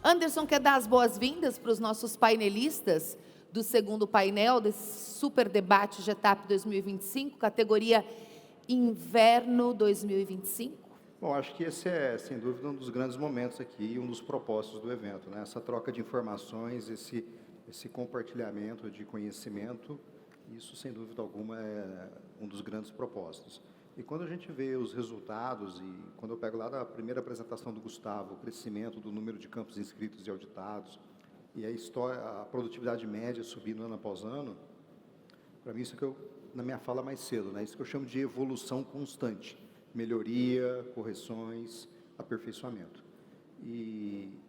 Anderson, quer dar as boas-vindas para os nossos painelistas do segundo painel desse super debate GETAP 2025, categoria Inverno 2025? Bom, acho que esse é, sem dúvida, um dos grandes momentos aqui e um dos propósitos do evento, né? Essa troca de informações, esse compartilhamento de conhecimento, isso, sem dúvida alguma, é um dos grandes propósitos. E quando a gente vê os resultados, e quando eu pego lá da primeira apresentação do Gustavo, o crescimento do número de campos inscritos e auditados, e a história, a produtividade média subindo ano após ano, para mim isso que eu, na minha fala mais cedo, né? Isso que eu chamo de evolução constante, melhoria, correções, aperfeiçoamento. E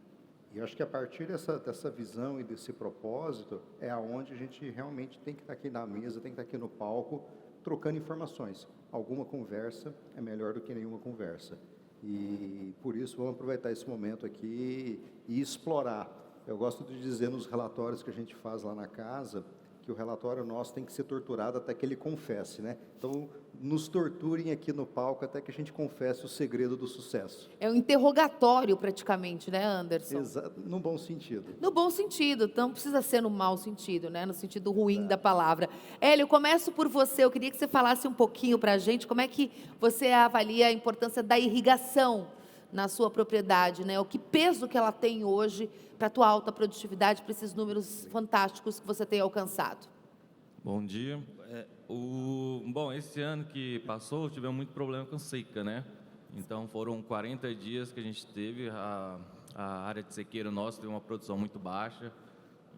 eu acho que a partir dessa visão e desse propósito é aonde a gente realmente tem que estar aqui na mesa, tem que estar aqui no palco, trocando informações. Alguma conversa é melhor do que nenhuma conversa. E por isso vamos aproveitar esse momento aqui e explorar. Eu gosto de dizer nos relatórios que a gente faz lá na casa, que o relatório nosso tem que ser torturado até que ele confesse, né? Então, nos torturem aqui no palco até que a gente confesse o segredo do sucesso. É um interrogatório praticamente, né, Anderson? Exato, no bom sentido. No bom sentido, não precisa ser no mau sentido, né? No sentido ruim da palavra. Hélio, eu começo por você. Eu queria que você falasse um pouquinho para a gente como é que você avalia a importância da irrigação na sua propriedade, né? O que peso que ela tem hoje para a tua alta produtividade, para esses números fantásticos que você tem alcançado. Bom dia. Bom, esse ano que passou, tivemos muito problema com seca, né? Então, foram 40 dias que a gente teve, a área de sequeiro nossa teve uma produção muito baixa.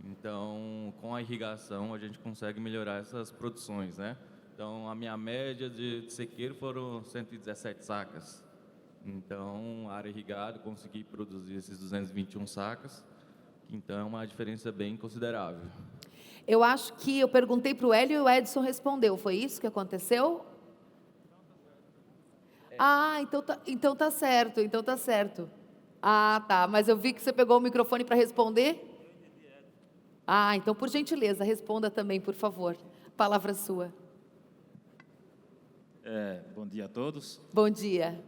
Então, com a irrigação, a gente consegue melhorar essas produções, né? Então, a minha média de sequeiro foram 117 sacas. Então, a área irrigada, consegui produzir esses 221 sacas. Então, é uma diferença bem considerável. Eu acho que eu perguntei para o Hélio e o Edson respondeu. Foi isso que aconteceu? Ah, então tá certo, então tá certo. Ah, tá, mas eu vi que você pegou o microfone para responder. Ah, então, por gentileza, responda também, por favor. Palavra sua. Bom dia a todos. Bom dia.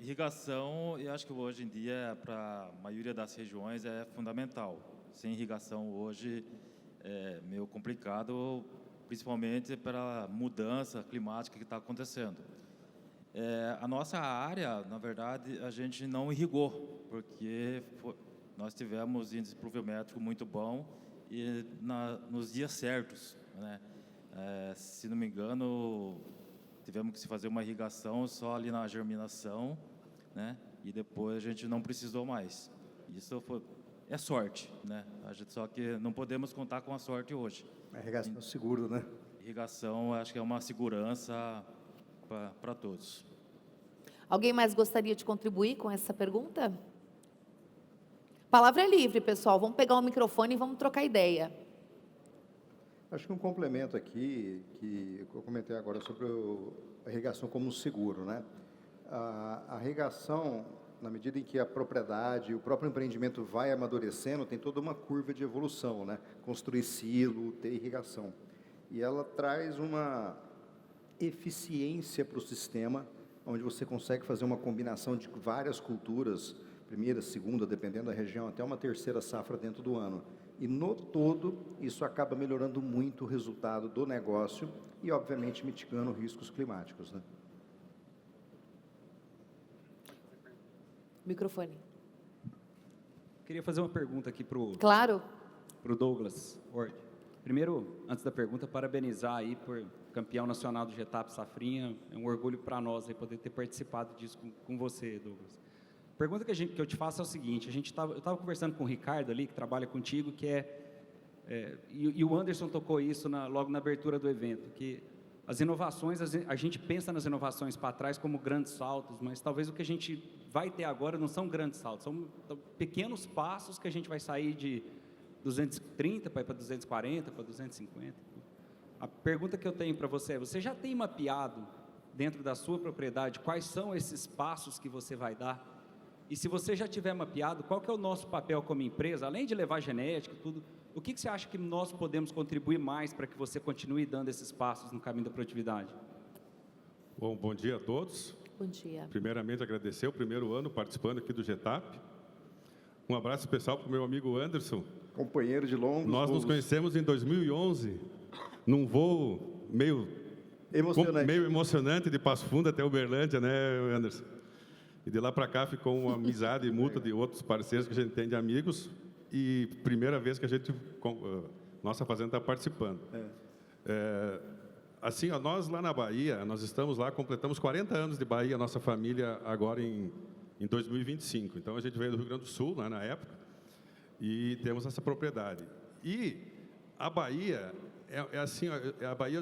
Irrigação, eu acho que hoje em dia, para a maioria das regiões, é fundamental. Sem irrigação hoje é meio complicado, principalmente pela mudança climática que está acontecendo. A nossa área, na verdade, a gente não irrigou, porque nós tivemos índice pluviométrico muito bom e nos dias certos, né? Se não me engano, tivemos que se fazer uma irrigação só ali na germinação, né? E depois a gente não precisou mais. Isso é sorte, né? Só que não podemos contar com a sorte hoje. A irrigação é seguro, né? Irrigação, acho que é uma segurança para todos. Alguém mais gostaria de contribuir com essa pergunta? Palavra é livre, pessoal. Vamos pegar o microfone e vamos trocar ideia. Acho que um complemento aqui, que eu comentei agora sobre a irrigação como um seguro, né? A irrigação, na medida em que a propriedade, o próprio empreendimento vai amadurecendo, tem toda uma curva de evolução, né? Construir silo, ter irrigação. E ela traz uma eficiência para o sistema, onde você consegue fazer uma combinação de várias culturas, primeira, segunda, dependendo da região, até uma terceira safra dentro do ano. E no todo, isso acaba melhorando muito o resultado do negócio e, obviamente, mitigando riscos climáticos, né? Microfone. Queria fazer uma pergunta aqui para o Claro. Douglas Ward. Primeiro, antes da pergunta, parabenizar aí por campeão nacional do GETAP Safrinha. É um orgulho para nós aí poder ter participado disso com você, Douglas. A pergunta que eu te faço é o seguinte: eu estava conversando com o Ricardo ali, que trabalha contigo, e o Anderson tocou isso logo na abertura do evento, que as inovações, a gente pensa nas inovações para trás como grandes saltos, mas talvez o que a gente vai ter agora não são grandes saltos, são pequenos passos que a gente vai sair de 230 para ir para 240, para 250. A pergunta que eu tenho para você é: você já tem mapeado dentro da sua propriedade quais são esses passos que você vai dar? E se você já tiver mapeado, qual que é o nosso papel como empresa, além de levar genética e tudo, o que você acha que nós podemos contribuir mais para que você continue dando esses passos no caminho da produtividade? Bom dia a todos. Bom dia. Primeiramente, agradecer o primeiro ano participando aqui do GETAP. Um abraço especial para o meu amigo Anderson. Companheiro de longos Nós nos voos. conhecemos em 2011, num voo meio emocionante de Passo Fundo até Uberlândia, né, Anderson? E de lá para cá ficou uma amizade mútua de outros parceiros que a gente tem de amigos. E primeira vez que a gente, nossa fazenda está participando. Assim, ó, nós lá na Bahia, nós estamos lá, completamos 40 anos de Bahia, nossa família, agora em 2025. Então, a gente veio do Rio Grande do Sul, lá na época, e temos essa propriedade. E a Bahia, assim, ó, a Bahia,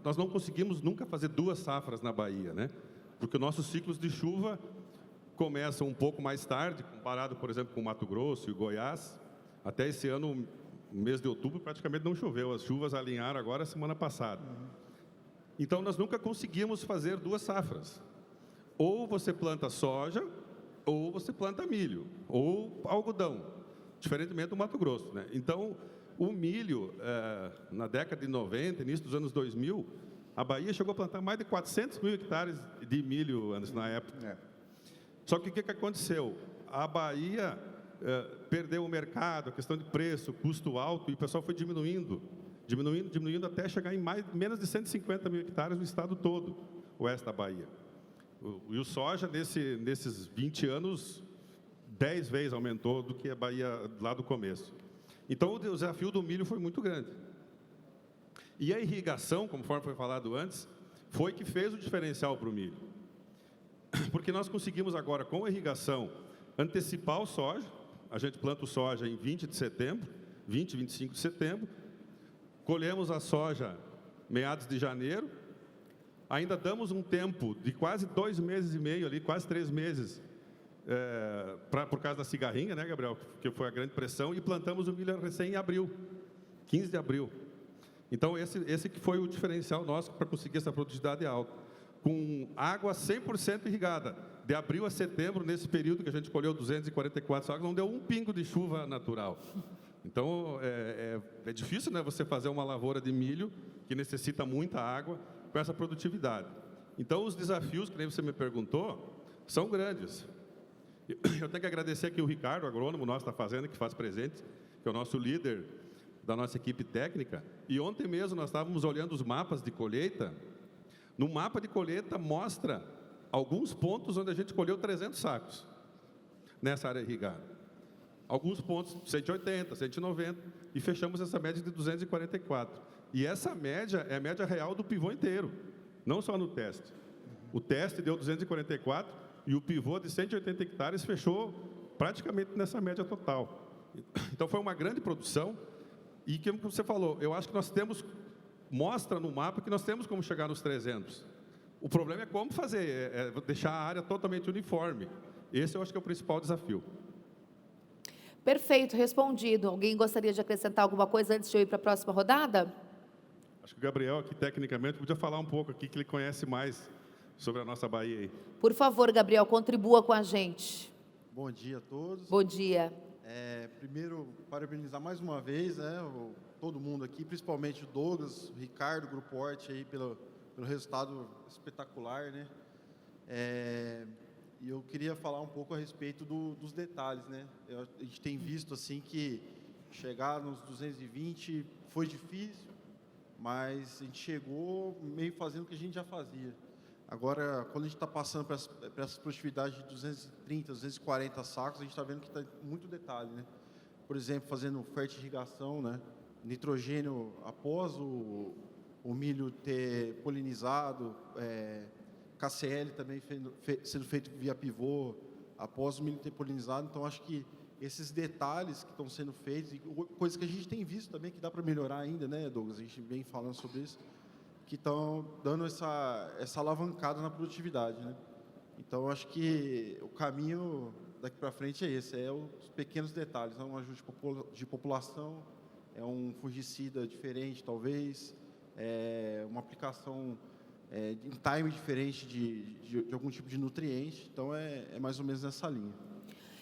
nós não conseguimos nunca fazer 2 safras na Bahia, né? Porque os nossos ciclos de chuva começam um pouco mais tarde, comparado, por exemplo, com Mato Grosso e Goiás. Até esse ano, no mês de outubro, praticamente não choveu. As chuvas alinharam agora semana passada. Então, nós nunca conseguimos fazer 2 safras. Ou você planta soja, ou você planta milho, ou algodão, diferentemente do Mato Grosso, né? Então, o milho, na década de 90, início dos anos 2000, a Bahia chegou a plantar mais de 400 mil hectares de milho, Anderson, na época. Só que o que aconteceu? A Bahia perdeu o mercado, a questão de preço, custo alto, e o pessoal foi diminuindo até chegar em menos de 150 mil hectares no estado todo, oeste da Bahia. E o soja, nesses 20 anos, 10 vezes aumentou do que a Bahia lá do começo. Então, o desafio do milho foi muito grande. E a irrigação, conforme foi falado antes, foi que fez o diferencial para o milho. Porque nós conseguimos agora, com a irrigação, antecipar o soja. A gente planta o soja em 20 de setembro, 20, 25 de setembro. Colhemos a soja meados de janeiro. Ainda damos um tempo de quase 2 meses e meio, ali, quase 3 meses, por causa da cigarrinha, né, Gabriel? Que foi a grande pressão. E plantamos o milho recém em abril, 15 de abril. Então, esse que foi o diferencial nosso para conseguir essa produtividade alta. Com água 100% irrigada. De abril a setembro, nesse período que a gente colheu 244 sacos, não deu um pingo de chuva natural. Então, é difícil, né, você fazer uma lavoura de milho que necessita muita água com essa produtividade. Então, os desafios, que nem você me perguntou, são grandes. Eu tenho que agradecer aqui o Ricardo, agrônomo nosso da fazenda, que faz presente, que é o nosso líder da nossa equipe técnica. E ontem mesmo nós estávamos olhando os mapas de colheita. No mapa de colheita mostra alguns pontos onde a gente colheu 300 sacos nessa área irrigada. Alguns pontos 180, 190, e fechamos essa média de 244. E essa média é a média real do pivô inteiro, não só no teste. O teste deu 244 e o pivô de 180 hectares fechou praticamente nessa média total. Então, foi uma grande produção. E, como você falou, eu acho que nós temos, mostra no mapa que nós temos como chegar nos 300. O problema é como fazer, deixar a área totalmente uniforme. Esse eu acho que é o principal desafio. Perfeito, respondido. Alguém gostaria de acrescentar alguma coisa antes de eu ir para a próxima rodada? Acho que o Gabriel, aqui tecnicamente, podia falar um pouco aqui, que ele conhece mais sobre a nossa Bahia aí. Por favor, Gabriel, contribua com a gente. Bom dia a todos. Bom dia. Primeiro, parabenizar mais uma vez, né, todo mundo aqui, principalmente o Douglas, o Ricardo, o Grupo Hort, aí, pelo resultado espetacular, né? E eu queria falar um pouco a respeito dos detalhes, né? A gente tem visto, assim, que chegar nos 220 foi difícil, mas a gente chegou meio fazendo o que a gente já fazia. Agora, quando a gente está passando para essa produtividade de 230, 240 sacos, a gente está vendo que está muito detalhe, né? Por exemplo, fazendo fertirrigação, né? Nitrogênio após o milho ter polinizado, KCl também sendo feito via pivô, após o milho ter polinizado. Então, acho que esses detalhes que estão sendo feitos, e coisas que a gente tem visto também que dá para melhorar ainda, né, Douglas? A gente vem falando sobre isso, que estão dando essa alavancada na produtividade, né? Então, acho que o caminho daqui para frente é esse, os pequenos detalhes, um ajuste de população, um fungicida diferente, talvez, uma aplicação em time diferente de algum tipo de nutriente. Então, é mais ou menos nessa linha.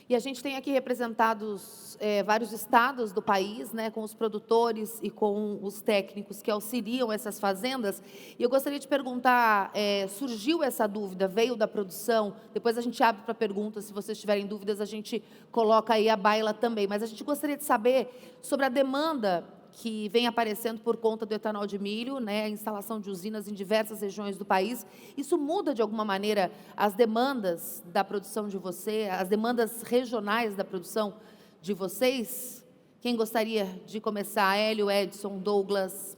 E a gente tem aqui representados vários estados do país, né, com os produtores e com os técnicos que auxiliam essas fazendas. E eu gostaria de perguntar, surgiu essa dúvida, veio da produção? Depois a gente abre para perguntas, se vocês tiverem dúvidas, a gente coloca aí a baila também. Mas a gente gostaria de saber sobre a demanda que vem aparecendo por conta do etanol de milho, né, a instalação de usinas em diversas regiões do país. Isso muda, de alguma maneira, as demandas da produção de você, as demandas regionais da produção de vocês? Quem gostaria de começar? Hélio, Edson, Douglas?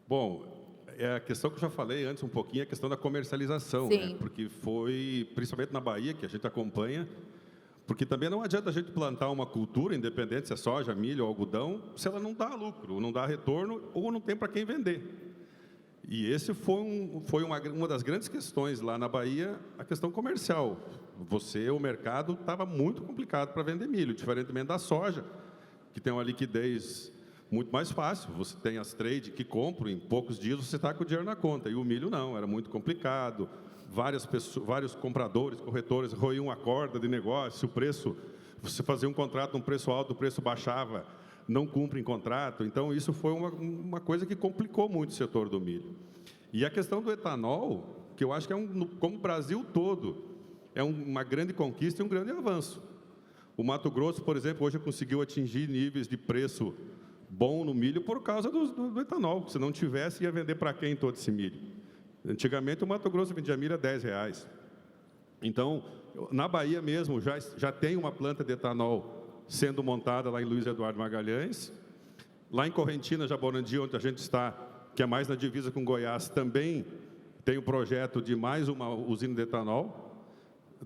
Bom, é a questão que eu já falei antes um pouquinho, a questão da comercialização, né? Porque foi, principalmente na Bahia, que a gente acompanha, porque também não adianta a gente plantar uma cultura, independente se é soja, milho ou algodão, se ela não dá lucro, não dá retorno ou não tem para quem vender. E esse foi uma das grandes questões lá na Bahia, a questão comercial. O mercado estava muito complicado para vender milho, diferentemente da soja, que tem uma liquidez muito mais fácil. Você tem as trade que compram, em poucos dias você está com o dinheiro na conta. E o milho não, era muito complicado. Vários compradores, corretores roíam a corda de negócio, o preço, você fazia um contrato num preço alto, o preço baixava, não cumpre em contrato. Então, isso foi uma coisa que complicou muito o setor do milho. E a questão do etanol, que eu acho que como o Brasil todo, é uma grande conquista e um grande avanço. O Mato Grosso, por exemplo, hoje conseguiu atingir níveis de preço bom no milho por causa do etanol. Se não tivesse, ia vender para quem todo esse milho? Antigamente, o Mato Grosso vendia milho a R$10. Então, na Bahia mesmo, já tem uma planta de etanol sendo montada lá em Luiz Eduardo Magalhães. Lá em Correntina, Jaborandi, onde a gente está, que é mais na divisa com Goiás, também tem o projeto de mais uma usina de etanol.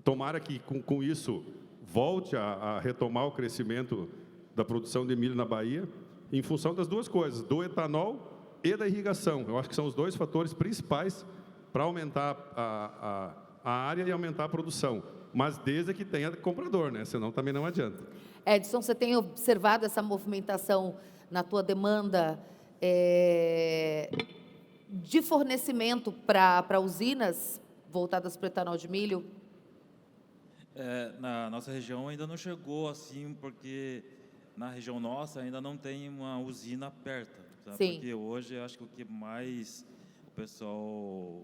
Tomara que, com isso, volte a retomar o crescimento da produção de milho na Bahia, em função das duas coisas, do etanol e da irrigação. Eu acho que são os dois fatores principais para aumentar a área e aumentar a produção. Mas desde que tenha comprador, né? Senão também não adianta. Edson, você tem observado essa movimentação na tua demanda de fornecimento para usinas voltadas para o etanol de milho? Na nossa região ainda não chegou assim, porque na região nossa ainda não tem uma usina perto. Sim. Porque hoje eu acho que o que mais o pessoal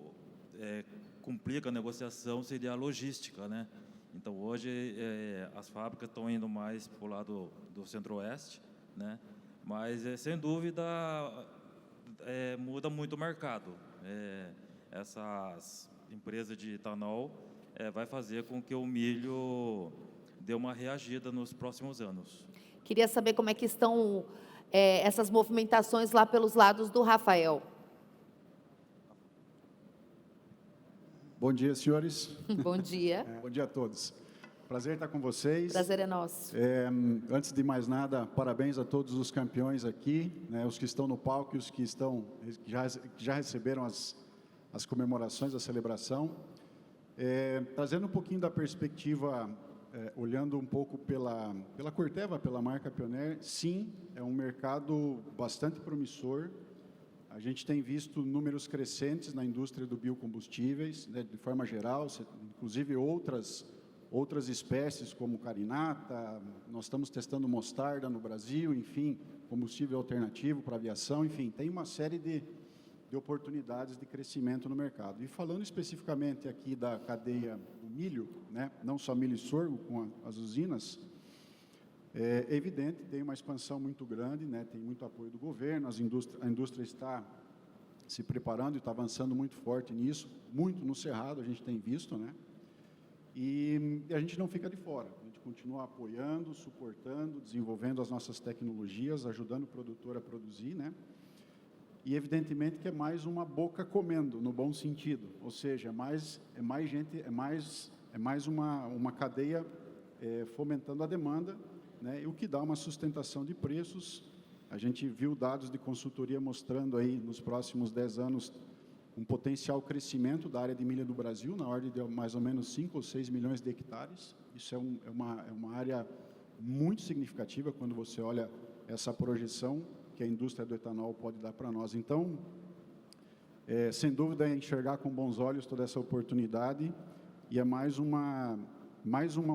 complica a negociação seria a logística, né? Então hoje as fábricas estão indo mais para o lado do centro-oeste, né? Mas sem dúvida muda muito o mercado. Essas empresas de etanol vai fazer com que o milho dê uma reagida nos próximos anos. Queria saber como é que estão essas movimentações lá pelos lados do Rafael. Bom dia, senhores. Bom dia. Bom dia a todos. Prazer estar com vocês. Prazer é nosso. Antes de mais nada, parabéns a todos os campeões aqui, né, os que estão no palco e os que já receberam as comemorações, a celebração. Trazendo um pouquinho da perspectiva, olhando um pouco pela Corteva, pela marca Pioneer, sim, é um mercado bastante promissor. A gente tem visto números crescentes na indústria do biocombustíveis, né, de forma geral, inclusive outras espécies como carinata, nós estamos testando mostarda no Brasil, enfim, combustível alternativo para aviação, enfim, tem uma série de oportunidades de crescimento no mercado. E falando especificamente aqui da cadeia do milho, né, não só milho e sorgo, com as usinas, é evidente, tem uma expansão muito grande, né, tem muito apoio do governo, a indústria está se preparando e está avançando muito forte nisso, muito no Cerrado, a gente tem visto, né, e a gente não fica de fora, a gente continua apoiando, suportando, desenvolvendo as nossas tecnologias, ajudando o produtor a produzir, né, e evidentemente que é mais uma boca comendo, no bom sentido, ou seja, é mais gente, é mais uma cadeia fomentando a demanda, né, e o que dá uma sustentação de preços. A gente viu dados de consultoria mostrando aí, nos próximos 10 anos, um potencial crescimento da área de milho do Brasil, na ordem de mais ou menos 5 ou 6 milhões de hectares. Isso é uma área muito significativa quando você olha essa projeção que a indústria do etanol pode dar para nós. Então, sem dúvida, é enxergar com bons olhos toda essa oportunidade e é mais uma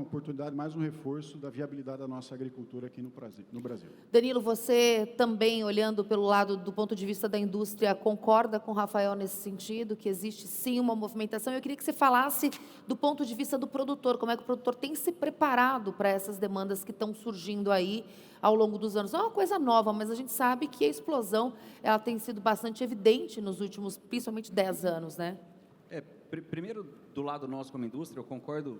oportunidade, mais um reforço da viabilidade da nossa agricultura aqui no Brasil. Danilo, você também, olhando pelo lado do ponto de vista da indústria, concorda com o Rafael nesse sentido, que existe sim uma movimentação? Eu queria que você falasse do ponto de vista do produtor, como é que o produtor tem se preparado para essas demandas que estão surgindo aí ao longo dos anos. Não é uma coisa nova, mas a gente sabe que a explosão ela tem sido bastante evidente nos últimos, principalmente, 10 anos, né? Primeiro, do lado nosso como indústria, eu concordo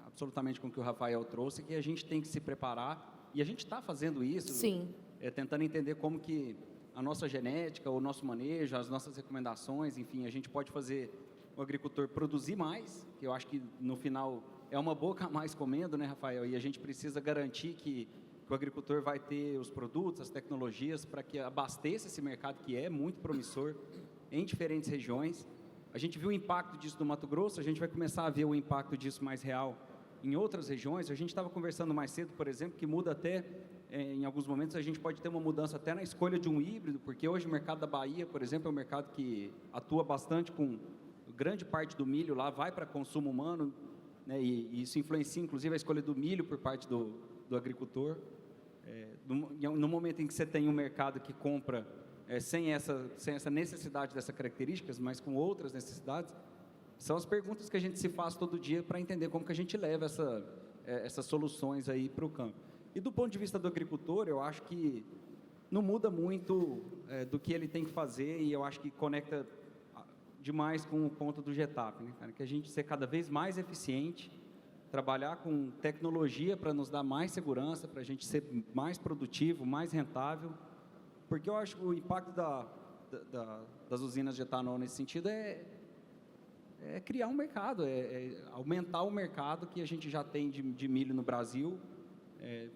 absolutamente com o que o Rafael trouxe, que a gente tem que se preparar, e a gente está fazendo isso, Sim. Tentando entender como que a nossa genética, o nosso manejo, as nossas recomendações, enfim, a gente pode fazer o agricultor produzir mais, que eu acho que no final é uma boca a mais comendo, né, Rafael? E a gente precisa garantir que o agricultor vai ter os produtos, as tecnologias para que abasteça esse mercado que é muito promissor em diferentes regiões. A gente viu o impacto disso no Mato Grosso, a gente vai começar a ver o impacto disso mais real em outras regiões. A gente estava conversando mais cedo, por exemplo, que muda até, em alguns momentos, a gente pode ter uma mudança até na escolha de um híbrido, porque hoje o mercado da Bahia, por exemplo, é um mercado que atua bastante com grande parte do milho lá, vai para consumo humano, né, e isso influencia, inclusive, a escolha do milho por parte do agricultor. No momento em que você tem um mercado que compra sem essa necessidade dessas características, mas com outras necessidades, são as perguntas que a gente se faz todo dia para entender como que a gente leva essas soluções aí para o campo. E do ponto de vista do agricultor, eu acho que não muda muito do que ele tem que fazer, e eu acho que conecta demais com o ponto do GETAP, né, cara? Que a gente ser cada vez mais eficiente, trabalhar com tecnologia para nos dar mais segurança, para a gente ser mais produtivo, mais rentável, porque eu acho que o impacto das usinas de etanol nesse sentido é criar um mercado, aumentar o mercado que a gente já tem de milho no Brasil,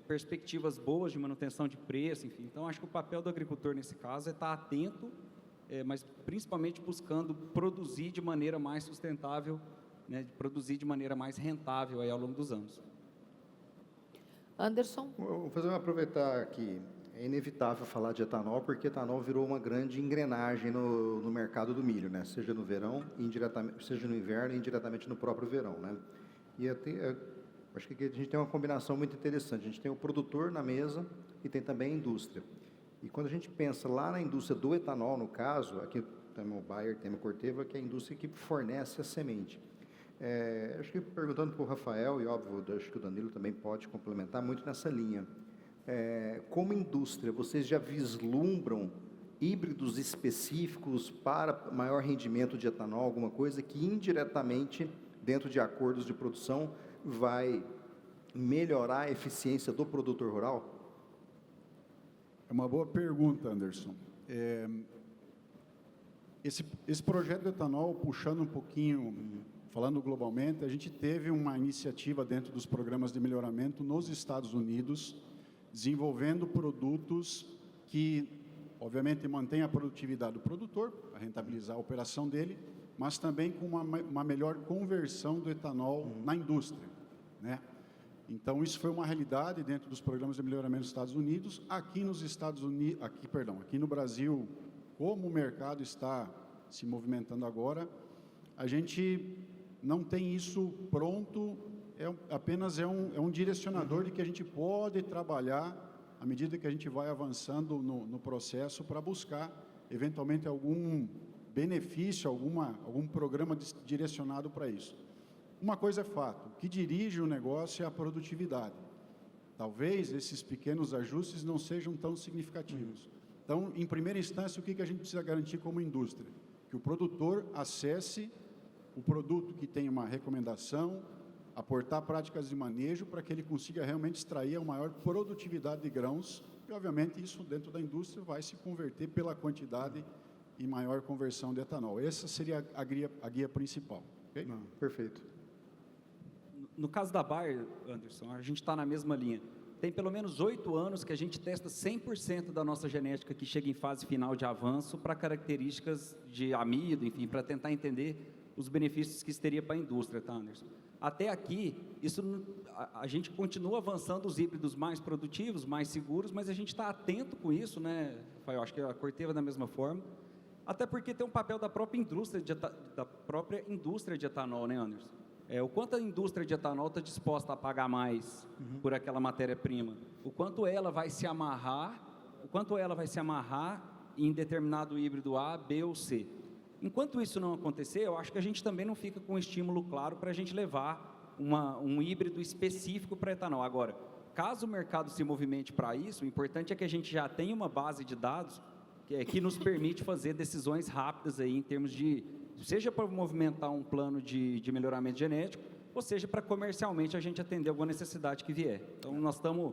perspectivas boas de manutenção de preço, enfim. Então, acho que o papel do agricultor nesse caso é estar atento, mas principalmente buscando produzir de maneira mais sustentável, né, produzir de maneira mais rentável aí ao longo dos anos. Anderson? Vou aproveitar que é inevitável falar de etanol, porque etanol virou uma grande engrenagem no mercado do milho, né? Seja no verão, indiretamente, seja no inverno e indiretamente no próprio verão, né? E acho que a gente tem uma combinação muito interessante. A gente tem o produtor na mesa e tem também a indústria. E quando a gente pensa lá na indústria do etanol, no caso, aqui temos o Bayer, temos a Corteva, que é a indústria que fornece a semente. Acho que perguntando para o Rafael, e óbvio, acho que o Danilo também pode complementar muito nessa linha. Como indústria, vocês já vislumbram híbridos específicos para maior rendimento de etanol, alguma coisa que indiretamente, dentro de acordos de produção, vai melhorar a eficiência do produtor rural? É uma boa pergunta, Anderson. Esse projeto de etanol, puxando um pouquinho, falando globalmente, a gente teve uma iniciativa dentro dos programas de melhoramento nos Estados Unidos, desenvolvendo produtos que, obviamente, mantêm a produtividade do produtor, para rentabilizar a operação dele, mas também com uma melhor conversão do etanol na indústria, né? Então, isso foi uma realidade dentro dos programas de melhoramento dos Estados Unidos. Aqui no Brasil, como o mercado está se movimentando agora, a gente não tem isso pronto, apenas um direcionador de que a gente pode trabalhar à medida que a gente vai avançando no processo para buscar, eventualmente, algum benefício, algum programa direcionado para isso. Uma coisa é fato, o que dirige o negócio é a produtividade. Talvez esses pequenos ajustes não sejam tão significativos. Então, em primeira instância, o que a gente precisa garantir como indústria? Que o produtor acesse o produto que tem uma recomendação, aportar práticas de manejo para que ele consiga realmente extrair a maior produtividade de grãos, e, obviamente, isso dentro da indústria vai se converter pela quantidade e maior conversão de etanol. Essa seria a guia principal. Okay? Não, perfeito. No caso da Bayer, Anderson, a gente está na mesma linha. Tem pelo menos 8 anos que a gente testa 100% da nossa genética que chega em fase final de avanço para características de amido, enfim, para tentar entender os benefícios que isso teria para a indústria, tá, Anderson? Até aqui, a gente continua avançando os híbridos mais produtivos, mais seguros, mas a gente está atento com isso, né, Rafael? Acho que a Corteva da mesma forma, Até porque tem um papel da própria indústria de etanol, né, Anderson? O quanto a indústria de etanol está disposta a pagar mais por aquela matéria-prima, o quanto ela vai se amarrar em determinado híbrido A, B ou C. Enquanto isso não acontecer, eu acho que a gente também não fica com um estímulo claro para a gente levar um híbrido específico para etanol. Agora, caso o mercado se movimente para isso, o importante é que a gente já tenha uma base de dados que nos permite fazer decisões rápidas aí em termos de, seja para movimentar um plano de melhoramento genético, ou seja para comercialmente a gente atender alguma necessidade que vier. Então, nós estamos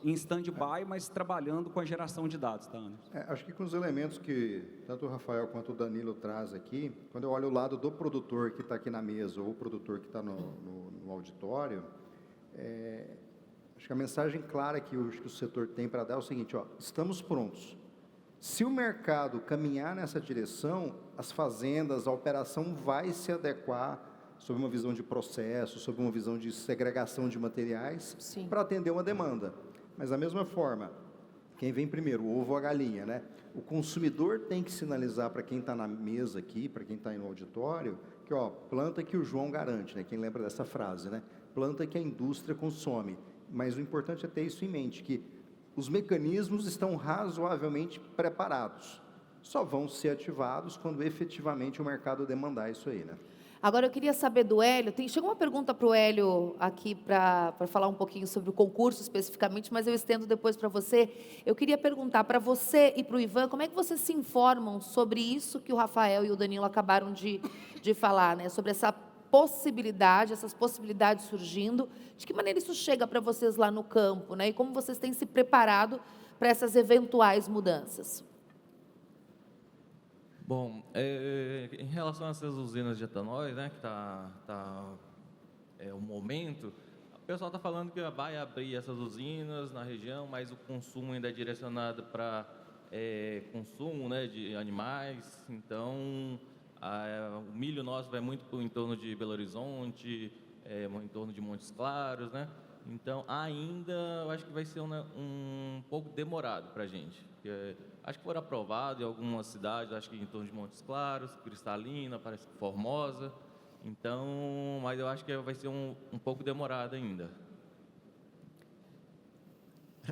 em stand-by, mas trabalhando com a geração de dados, tá, Anderson? Acho que com os elementos que tanto o Rafael quanto o Danilo traz aqui, quando eu olho o lado do produtor que está aqui na mesa ou o produtor que está no auditório, acho que a mensagem clara que o setor tem para dar é o seguinte, estamos prontos. Se o mercado caminhar nessa direção, as fazendas, a operação vai se adequar sob uma visão de processo, sob uma visão de segregação de materiais, para atender uma demanda. Mas, da mesma forma, quem vem primeiro, o ovo ou a galinha, né? O consumidor tem que sinalizar para quem está na mesa aqui, para quem está aí no auditório, que, planta que o João garante, né? Quem lembra dessa frase, né? Planta que a indústria consome. Mas o importante é ter isso em mente, que os mecanismos estão razoavelmente preparados. Só vão ser ativados quando efetivamente o mercado demandar isso aí, né? Agora, eu queria saber do Hélio, chegou uma pergunta para o Hélio aqui para falar um pouquinho sobre o concurso especificamente, mas eu estendo depois para você. Eu queria perguntar para você e para o Ivan, como é que vocês se informam sobre isso que o Rafael e o Danilo acabaram de falar, né? Sobre essa possibilidade, essas possibilidades surgindo, de que maneira isso chega para vocês lá no campo, né? E como vocês têm se preparado para essas eventuais mudanças? Bom, em relação a essas usinas de etanol, né, que o momento, o pessoal está falando que vai abrir essas usinas na região, mas o consumo ainda é direcionado para consumo, né, de animais. Então, o milho nosso vai muito em torno de Belo Horizonte, em torno de Montes Claros, né? Então, ainda, eu acho que vai ser um pouco demorado para a gente. Acho que foi aprovado em algumas cidades, acho que em torno de Montes Claros, Cristalina, parece que Formosa. Então, mas eu acho que vai ser um pouco demorado ainda.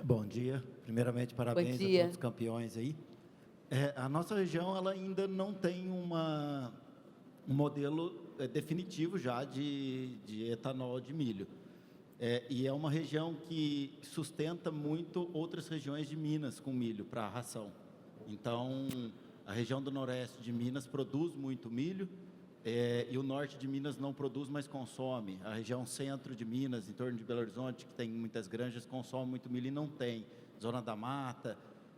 Bom dia. Primeiramente, parabéns a todos os campeões aí. A nossa região ela ainda não tem um modelo definitivo já de etanol de milho. E é uma região que sustenta muito outras regiões de Minas com milho para ração. Então, a região do noroeste de Minas produz muito milho, e o norte de Minas não produz, mas consome. A região centro de Minas, em torno de Belo Horizonte, que tem muitas granjas, consome muito milho e não tem. Zona da Mata.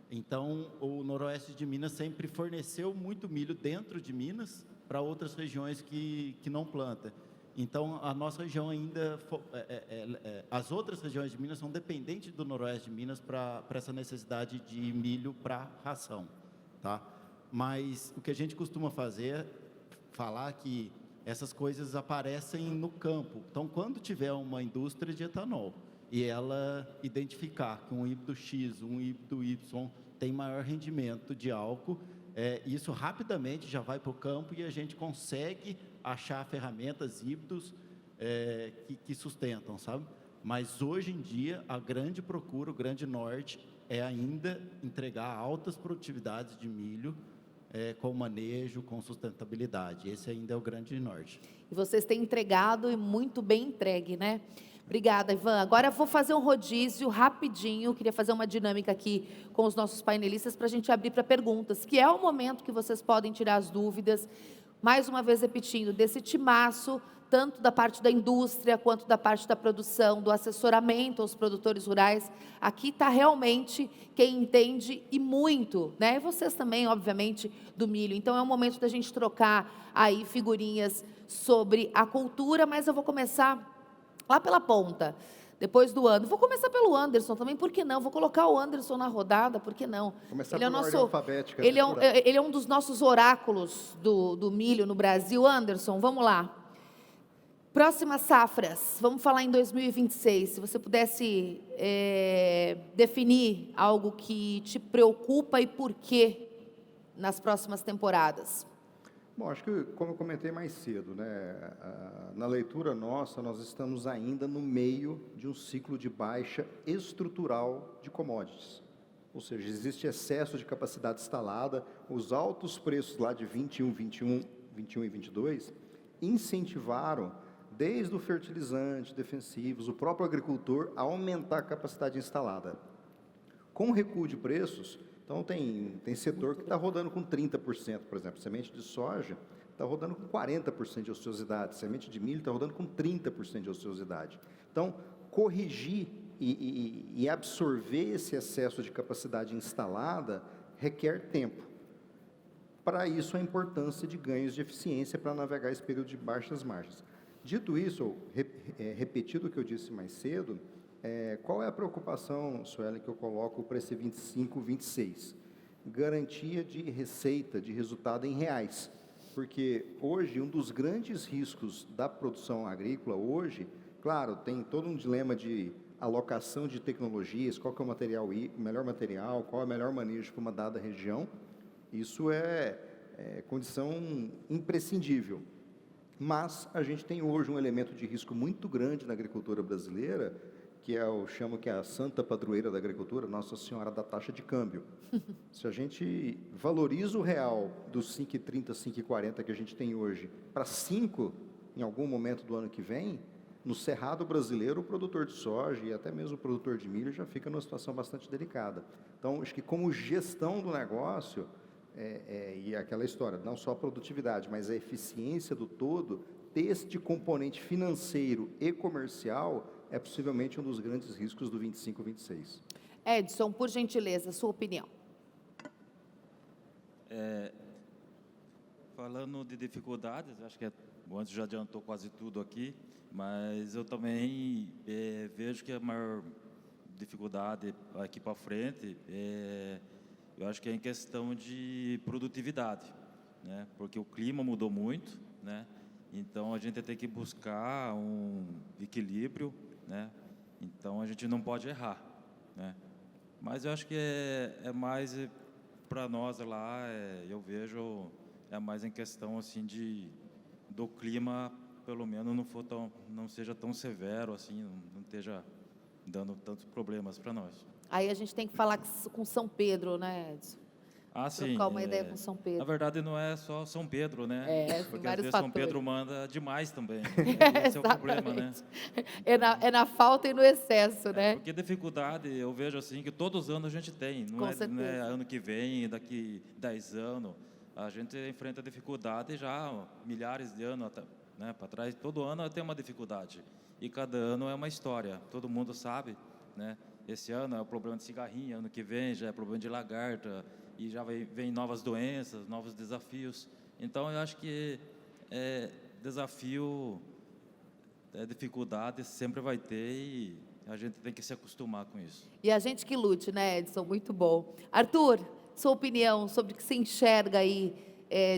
Então, o noroeste de Minas sempre forneceu muito milho dentro de Minas para outras regiões que não plantam. Então, a nossa região ainda, as outras regiões de Minas são dependentes do noroeste de Minas para essa necessidade de milho para ração, tá? Mas o que a gente costuma fazer é falar que essas coisas aparecem no campo. Então, quando tiver uma indústria de etanol e ela identificar que um híbrido X, um híbrido Y tem maior rendimento de álcool, isso rapidamente já vai para o campo e a gente consegue achar ferramentas, híbridos que sustentam, sabe? Mas hoje em dia a grande procura, o grande norte é ainda entregar altas produtividades de milho com manejo, com sustentabilidade. Esse ainda é o grande norte. E vocês têm entregado e muito bem entregue, né? Obrigada, Ivan. Agora eu vou fazer um rodízio rapidinho. Queria fazer uma dinâmica aqui com os nossos painelistas para a gente abrir para perguntas, que é o momento que vocês podem tirar as dúvidas. Mais uma vez repetindo, desse timaço, tanto da parte da indústria, quanto da parte da produção, do assessoramento aos produtores rurais. Aqui está realmente quem entende e muito, né? E vocês também, obviamente, do milho. Então, é um momento da gente trocar aí figurinhas sobre a cultura, mas eu vou começar lá pela ponta, depois do Anderson. Vou começar pelo Anderson também, por que não? Vou colocar o Anderson na rodada, por que não? Começar ele é por nosso, ordem alfabética. ele é um dos nossos oráculos do milho no Brasil. Anderson, vamos lá. Próximas safras, vamos falar em 2026. Se você pudesse definir algo que te preocupa e por quê nas próximas temporadas? Bom, acho que, como eu comentei mais cedo, né, na leitura nossa, nós estamos ainda no meio de um ciclo de baixa estrutural de commodities. Ou seja, existe excesso de capacidade instalada, os altos preços lá de 21 e 22 incentivaram, desde o fertilizante, defensivos, o próprio agricultor, a aumentar a capacidade instalada. Com o recuo de preços, então tem setor que está rodando com 30%, por exemplo, semente de soja está rodando com 40% de ociosidade, semente de milho está rodando com 30% de ociosidade. Então, corrigir e absorver esse excesso de capacidade instalada requer tempo. Para isso, a importância de ganhos de eficiência para navegar esse período de baixas margens. Dito isso, repetido o que eu disse mais cedo, qual é a preocupação, Sueli, que eu coloco para esse 25, 26? Garantia de receita, de resultado em reais. Porque hoje, um dos grandes riscos da produção agrícola, hoje, claro, tem todo um dilema de alocação de tecnologias, qual que é o melhor material, qual é o melhor manejo para uma dada região. Isso é condição imprescindível. Mas a gente tem hoje um elemento de risco muito grande na agricultura brasileira, que eu chamo que é a santa padroeira da agricultura, Nossa Senhora da taxa de câmbio. Se a gente valoriza o real dos 5,30, 5,40 que a gente tem hoje para 5 em algum momento do ano que vem, no cerrado brasileiro, o produtor de soja e até mesmo o produtor de milho já fica numa situação bastante delicada. Então, acho que como gestão do negócio, e aquela história, não só a produtividade, mas a eficiência do todo, este componente financeiro e comercial é possivelmente um dos grandes riscos do 25, 26. Edson, por gentileza, sua opinião. Falando de dificuldades, acho que o Anderson já adiantou quase tudo aqui, mas eu também vejo que a maior dificuldade aqui para frente eu acho que é em questão de produtividade, né? Porque o clima mudou muito, né? Então a gente tem que buscar um equilíbrio, né? Então a gente não pode errar, né? Mas eu acho que é mais para nós lá, eu vejo mais em questão assim do clima, pelo menos não seja tão severo assim, não esteja dando tantos problemas para nós. Aí a gente tem que falar com São Pedro, né, Edson? Sim. Trocar uma ideia com São Pedro. Na verdade, não é só São Pedro, né? Porque às vezes fatores. São Pedro manda demais também. Esse é o problema, né? É na falta e no excesso, né? Porque dificuldade, eu vejo assim, que todos os anos a gente tem. Não é ano que vem, daqui 10 anos. A gente enfrenta dificuldade já milhares de anos né, para trás. Todo ano tem uma dificuldade. E cada ano é uma história. Todo mundo sabe, né? Esse ano é o problema de cigarrinha, ano que vem já é problema de lagarta, e já vem novas doenças, novos desafios. Então, eu acho que desafio, dificuldade sempre vai ter e a gente tem que se acostumar com isso. E a gente que lute, né, Edson? Muito bom. Arthur, sua opinião sobre o que você enxerga aí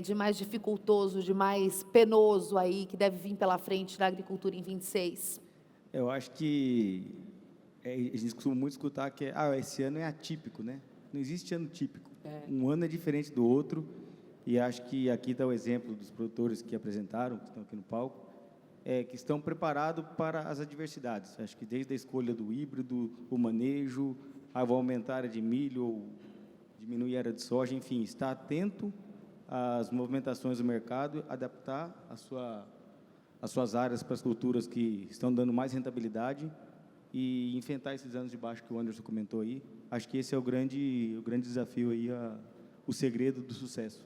de mais dificultoso, de mais penoso aí, que deve vir pela frente na agricultura em 26? Eu acho que a gente costuma muito escutar que esse ano é atípico, né? Não existe ano típico. Um ano é diferente do outro, e acho que aqui está o exemplo dos produtores que apresentaram, que estão aqui no palco, que estão preparados para as adversidades. Acho que desde a escolha do híbrido, o manejo, vão aumentar a área de milho ou diminuir a área de soja, enfim, estar atento às movimentações do mercado, adaptar as suas áreas para as culturas que estão dando mais rentabilidade e enfrentar esses anos de baixo que o Anderson comentou aí. Acho que esse é o grande desafio aí, o segredo do sucesso.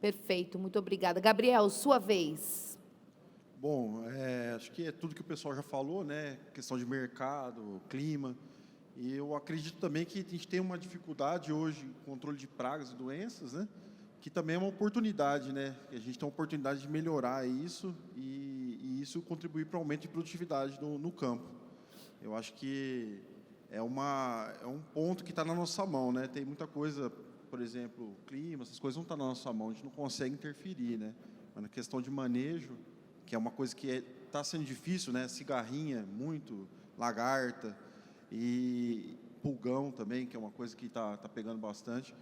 Perfeito, muito obrigada. Gabriel, sua vez. Bom, acho que é tudo que o pessoal já falou, né? Questão de mercado, clima. E eu acredito também que a gente tem uma dificuldade hoje no controle de pragas e doenças, né? Que também é uma oportunidade, né? A gente tem uma oportunidade de melhorar isso e isso contribuir para o aumento de produtividade no campo. Eu acho que é um ponto que está na nossa mão, né? Tem muita coisa, por exemplo, clima, essas coisas não estão na nossa mão, a gente não consegue interferir, né? Mas na questão de manejo, que é uma coisa que está sendo difícil, né? Cigarrinha, muito, lagarta e pulgão também, que é uma coisa que está pegando bastante.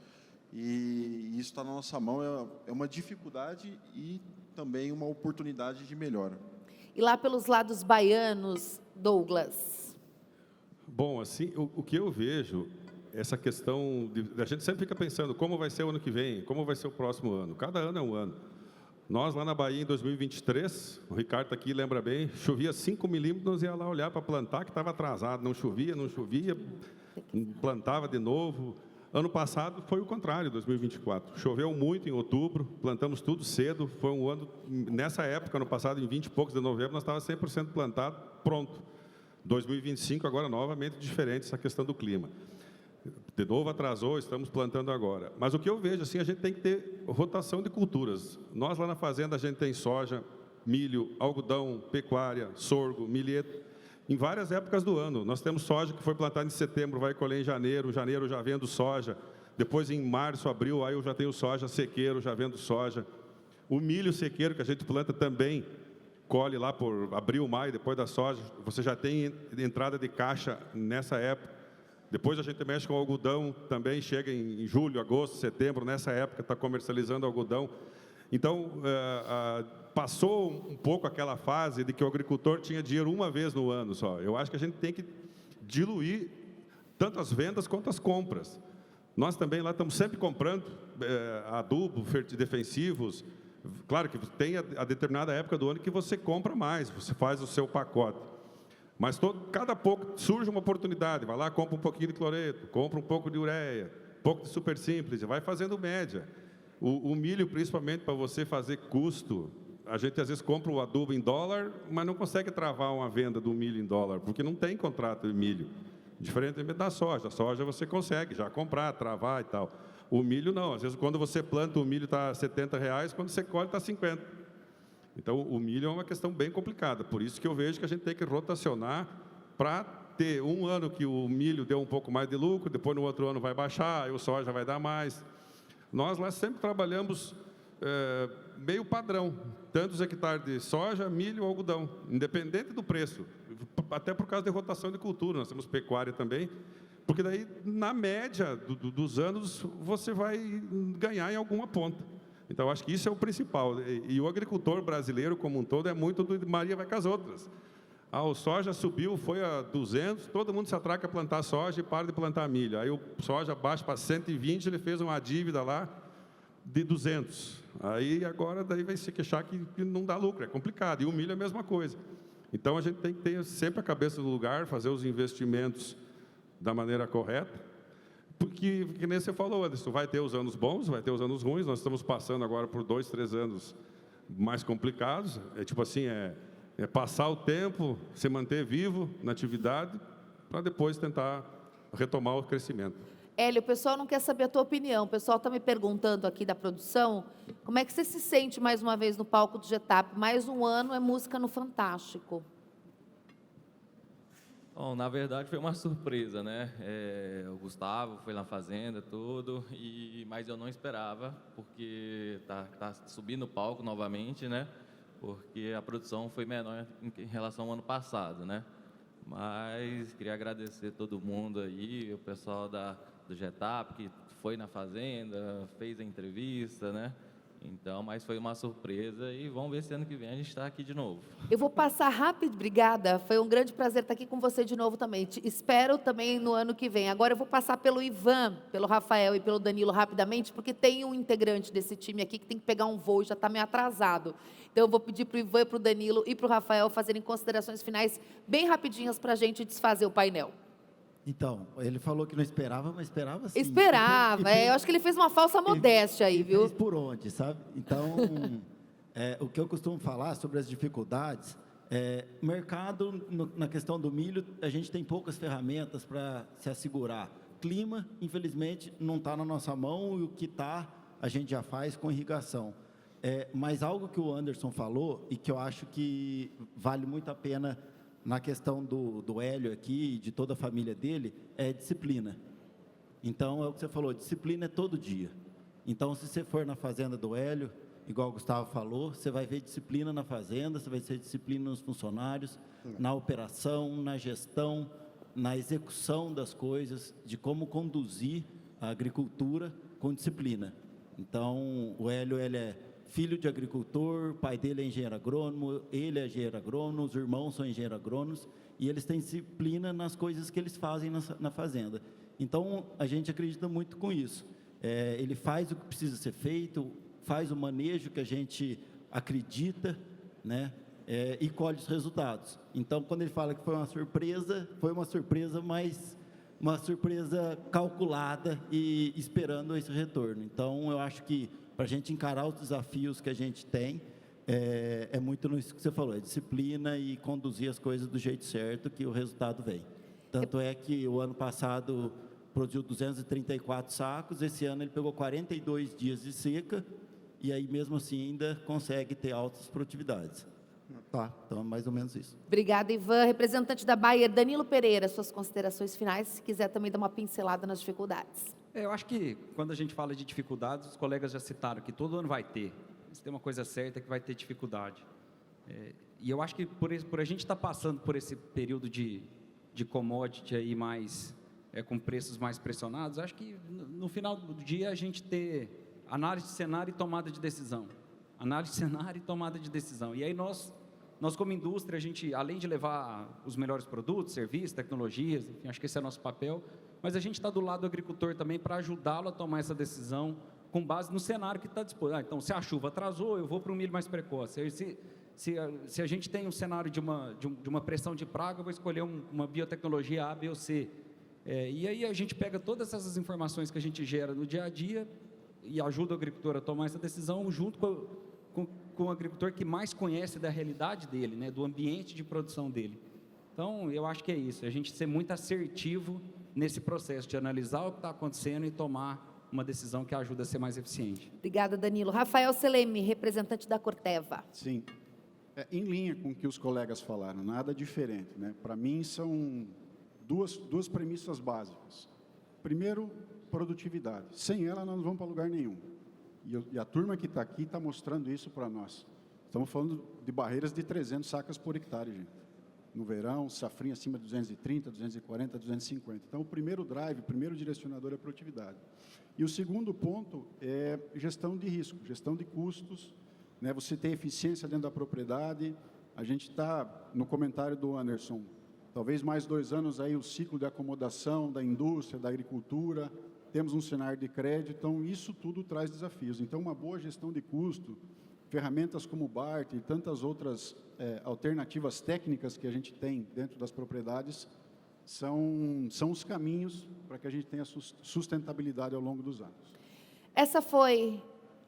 e isso está na nossa mão, é uma dificuldade e também uma oportunidade de melhora. E lá pelos lados baianos, Douglas? Bom, assim, o que eu vejo, essa questão, a gente sempre fica pensando como vai ser o ano que vem, como vai ser o próximo ano. Cada ano é um ano. Nós, lá na Bahia, em 2023, o Ricardo está aqui, lembra bem, chovia 5 milímetros, nós ia lá olhar para plantar, que estava atrasado, não chovia, plantava de novo. Ano passado foi o contrário, 2024. Choveu muito em outubro, plantamos tudo cedo, foi um ano, nessa época, ano passado, em 20 e poucos de novembro, nós estávamos 100% plantado, pronto. 2025, agora, novamente, diferente essa questão do clima. De novo atrasou, estamos plantando agora. Mas o que eu vejo, assim, a gente tem que ter rotação de culturas. Nós, lá na fazenda, a gente tem soja, milho, algodão, pecuária, sorgo, milheto, em várias épocas do ano. Nós temos soja que foi plantada em setembro, vai colher em janeiro eu já vendo soja, depois em março, abril, aí eu já tenho soja sequeiro, já vendo soja. O milho sequeiro que a gente planta também, colhe lá por abril, maio, depois da soja, você já tem entrada de caixa nessa época. Depois a gente mexe com o algodão, também chega em julho, agosto, setembro, nessa época está comercializando algodão. Então, passou um pouco aquela fase de que o agricultor tinha dinheiro uma vez no ano só. Eu acho que a gente tem que diluir tanto as vendas quanto as compras. Nós também lá estamos sempre comprando adubo, defensivos. Claro que tem a determinada época do ano que você compra mais, você faz o seu pacote. Mas cada pouco surge uma oportunidade, vai lá, compra um pouquinho de cloreto, compra um pouco de ureia, um pouco de super simples, vai fazendo média. O milho, principalmente, para você fazer custo, a gente às vezes compra o adubo em dólar, mas não consegue travar uma venda do milho em dólar, porque não tem contrato de milho. Diferentemente da soja. A soja você consegue já comprar, travar e tal. O milho não. Às vezes, quando você planta, o milho está R$ 70, quando você colhe, está 50. Então, o milho é uma questão bem complicada. Por isso que eu vejo que a gente tem que rotacionar para ter um ano que o milho deu um pouco mais de lucro, depois no outro ano vai baixar, aí o soja vai dar mais. Nós lá sempre trabalhamos meio padrão, tantos hectares de soja, milho ou algodão, independente do preço, até por causa de rotação de cultura. Nós temos pecuária também, porque daí, na média dos anos, você vai ganhar em alguma ponta. Então, acho que isso é o principal. E o agricultor brasileiro, como um todo, é muito do Maria vai com as outras. O soja subiu, foi a 200, todo mundo se atraca a plantar soja e para de plantar milho. Aí o soja baixa para 120, ele fez uma dívida lá de 200. Aí agora daí vai se queixar que não dá lucro, é complicado. E o milho é a mesma coisa. Então a gente tem que ter sempre a cabeça no lugar, fazer os investimentos da maneira correta. Porque, que nem você falou, Anderson, vai ter os anos bons, vai ter os anos ruins. Nós estamos passando agora por 2, 3 anos mais complicados. É tipo assim, passar o tempo, se manter vivo na atividade, para depois tentar retomar o crescimento. Hélio, o pessoal não quer saber a tua opinião. O pessoal está me perguntando aqui da produção, como é que você se sente mais uma vez no palco do Getap? Mais um ano é música no Fantástico. Bom, na verdade foi uma surpresa, né? O Gustavo foi na fazenda, tudo, mas eu não esperava, porque tá subindo o palco novamente, né? Porque a produção foi menor em relação ao ano passado, né? Mas queria agradecer todo mundo aí, o pessoal do Getap, que foi na fazenda, fez a entrevista, né? Então, mas foi uma surpresa e vamos ver se ano que vem a gente está aqui de novo. Eu vou passar rápido, obrigada. Foi um grande prazer estar aqui com você de novo também. Espero também no ano que vem. Agora eu vou passar pelo Ivan, pelo Rafael e pelo Danilo rapidamente, porque tem um integrante desse time aqui que tem que pegar um voo e já está meio atrasado. Então eu vou pedir para o Ivan, para o Danilo e para o Rafael fazerem considerações finais bem rapidinhas para a gente desfazer o painel. Então, ele falou que não esperava, mas esperava sim. Esperava, eu acho que ele fez uma falsa modéstia aí, viu? Fez por onde, sabe? Então, o que eu costumo falar sobre as dificuldades, mercado, na questão do milho, a gente tem poucas ferramentas para se assegurar. Clima, infelizmente, não está na nossa mão e o que está, a gente já faz com irrigação. Mas algo que o Anderson falou e que eu acho que vale muito a pena na questão do Hélio aqui, de toda a família dele, é disciplina. Então, é o que você falou, disciplina é todo dia. Então, se você for na fazenda do Hélio, igual o Gustavo falou, você vai ver disciplina na fazenda, você vai ver disciplina nos funcionários, na operação, na gestão, na execução das coisas, de como conduzir a agricultura, com disciplina. Então, o Hélio, ele é filho de agricultor, pai dele é engenheiro agrônomo, ele é engenheiro agrônomo, os irmãos são engenheiros agrônomos, e eles têm disciplina nas coisas que eles fazem na fazenda. Então, a gente acredita muito com isso. Ele faz o que precisa ser feito, faz o manejo que a gente acredita, né? E colhe os resultados. Então, quando ele fala que foi uma surpresa, mas uma surpresa calculada e esperando esse retorno. Então, eu acho que, para a gente encarar os desafios que a gente tem, é muito nisso que você falou, é disciplina e conduzir as coisas do jeito certo que o resultado vem. Tanto é que o ano passado produziu 234 sacos, esse ano ele pegou 42 dias de seca, e aí mesmo assim ainda consegue ter altas produtividades. Tá, então é mais ou menos isso. Obrigada, Ivan. Representante da Bayer, Danilo Pereira, suas considerações finais, se quiser também dar uma pincelada nas dificuldades. Eu acho que quando a gente fala de dificuldades, os colegas já citaram que todo ano vai ter. Se tem uma coisa certa é que vai ter dificuldade. E eu acho que por a gente estar passando por esse período de commodity aí mais, com preços mais pressionados, acho que no final do dia a gente ter análise de cenário e tomada de decisão. Análise de cenário e tomada de decisão. E aí nós como indústria, a gente, além de levar os melhores produtos, serviços, tecnologias, enfim, acho que esse é o nosso papel, mas a gente está do lado do agricultor também para ajudá-lo a tomar essa decisão com base no cenário que está disposto. Então, se a chuva atrasou, eu vou para um milho mais precoce. Se a gente tem um cenário de uma pressão de praga, eu vou escolher uma biotecnologia A, B ou C. E aí a gente pega todas essas informações que a gente gera no dia a dia e ajuda o agricultor a tomar essa decisão junto com o agricultor que mais conhece da realidade dele, né, do ambiente de produção dele. Então, eu acho que é isso, a gente ser muito assertivo nesse processo de analisar o que está acontecendo e tomar uma decisão que ajuda a ser mais eficiente. Obrigada, Danilo. Rafael Seleme, representante da Corteva. Sim, em linha com o que os colegas falaram, nada diferente, né? Para mim, são duas premissas básicas. Primeiro, produtividade. Sem ela, nós não vamos para lugar nenhum. E a turma que está aqui está mostrando isso para nós. Estamos falando de barreiras de 300 sacas por hectare, gente. No verão, safrinha acima de 230, 240, 250. Então, o primeiro drive, o primeiro direcionador é a produtividade. E o segundo ponto é gestão de risco, gestão de custos, né? Você tem eficiência dentro da propriedade. A gente está, no comentário do Anderson, talvez mais 2 anos aí o ciclo de acomodação da indústria, da agricultura, temos um cenário de crédito, então isso tudo traz desafios. Então, uma boa gestão de custo, ferramentas como o BART e tantas outras alternativas técnicas que a gente tem dentro das propriedades são os caminhos para que a gente tenha sustentabilidade ao longo dos anos. Essa foi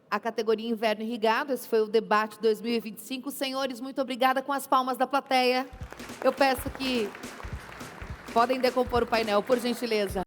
a categoria Inverno Irrigado, esse foi o debate 2025. Senhores, muito obrigada, com as palmas da plateia. Eu peço que podem decompor o painel, por gentileza.